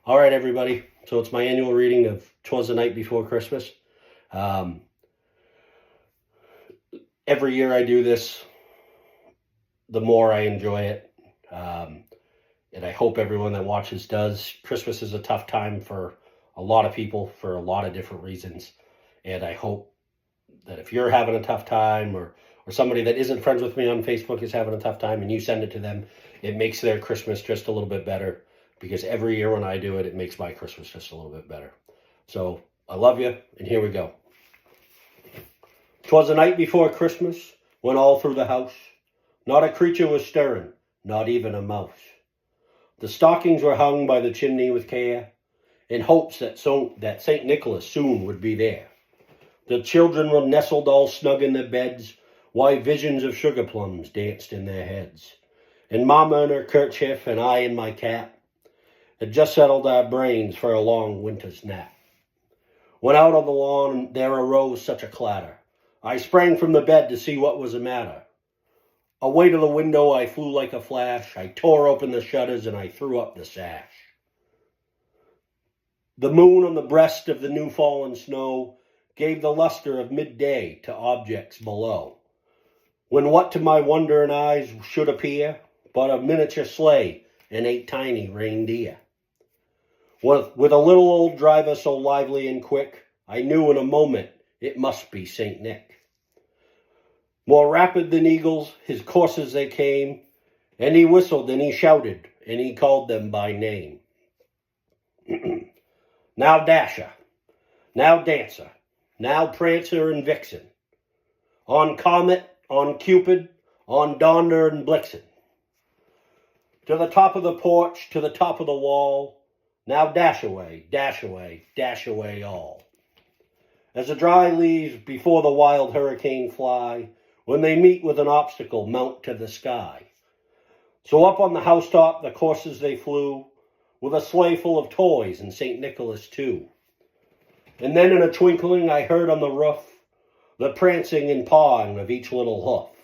All right, everybody. So it's my annual reading of Twas the Night Before Christmas. Um, every year I do this, the more I enjoy it. And I hope everyone that watches does. Christmas is a tough time for a lot of people for a lot of different reasons. And I hope that if you're having a tough time or somebody that isn't friends with me on Facebook is having a tough time and you send it to them, it makes their Christmas just a little bit better. Because every year when I do it, it makes my Christmas just a little bit better. So I love you, and here we go. 'Twas the night before Christmas, when all through the house, not a creature was stirring, not even a mouse. The stockings were hung by the chimney with care, in hopes that St. Nicholas soon would be there. The children were nestled all snug in their beds, while visions of sugar plums danced in their heads. And Mamma in her kerchief, and I in my cap, had just settled our brains for a long winter's nap. When out on the lawn there arose such a clatter, I sprang from the bed to see what was the matter. Away to the window I flew like a flash, I tore open the shutters and I threw up the sash. The moon on the breast of the new fallen snow gave the luster of midday to objects below, when what to my wondering eyes should appear but a miniature sleigh and 8 tiny reindeer. With a little old driver so lively and quick, I knew in a moment it must be St. Nick. More rapid than eagles, his coursers they came, and he whistled and he shouted, and he called them by name. Now Dasher, now Dancer, now Prancer and Vixen, on Comet, on Cupid, on Donder and Blitzen. To the top of the porch, to the top of the wall, now dash away, dash away, dash away all. As the dry leaves before the wild hurricane fly, when they meet with an obstacle mount to the sky. So up on the housetop the coursers they flew, with a sleigh full of toys and St. Nicholas too. And then in a twinkling I heard on the roof the prancing and pawing of each little hoof.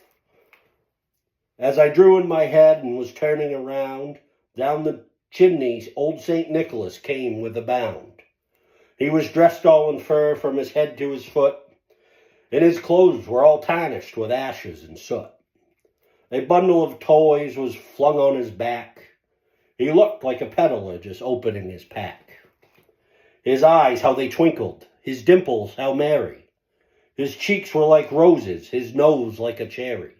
As I drew in my head and was turning around, down the chimney old St. Nicholas came with a bound. He was dressed all in fur from his head to his foot, and his clothes were all tarnished with ashes and soot. A bundle of toys was flung on his back. He looked like a peddler just opening his pack. His eyes, how they twinkled, his dimples, how merry. His cheeks were like roses, his nose like a cherry.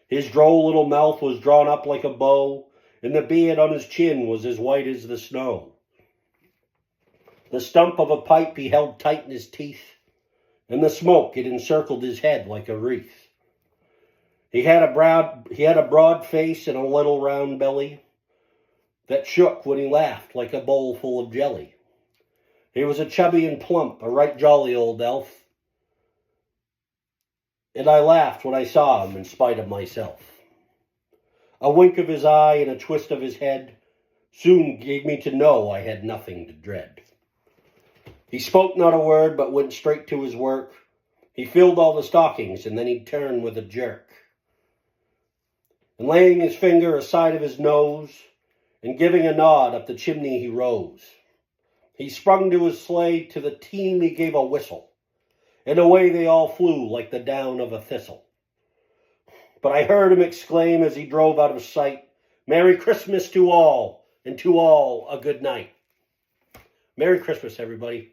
His droll little mouth was drawn up like a bow, and the beard on his chin was as white as the snow. The stump of a pipe he held tight in his teeth, and the smoke it encircled his head like a wreath. He had a broad face and a little round belly that shook when he laughed like a bowl full of jelly. He was a chubby and plump, a right jolly old elf, and I laughed when I saw him in spite of myself. A wink of his eye and a twist of his head soon gave me to know I had nothing to dread. He spoke not a word, but went straight to his work. He filled all the stockings, and then he'd turn with a jerk. And laying his finger aside of his nose, and giving a nod up the chimney he rose. He sprung to his sleigh, to the team he gave a whistle, and away they all flew like the down of a thistle. But I heard him exclaim as he drove out of sight, Merry Christmas to all, and to all a good night. Merry Christmas, everybody.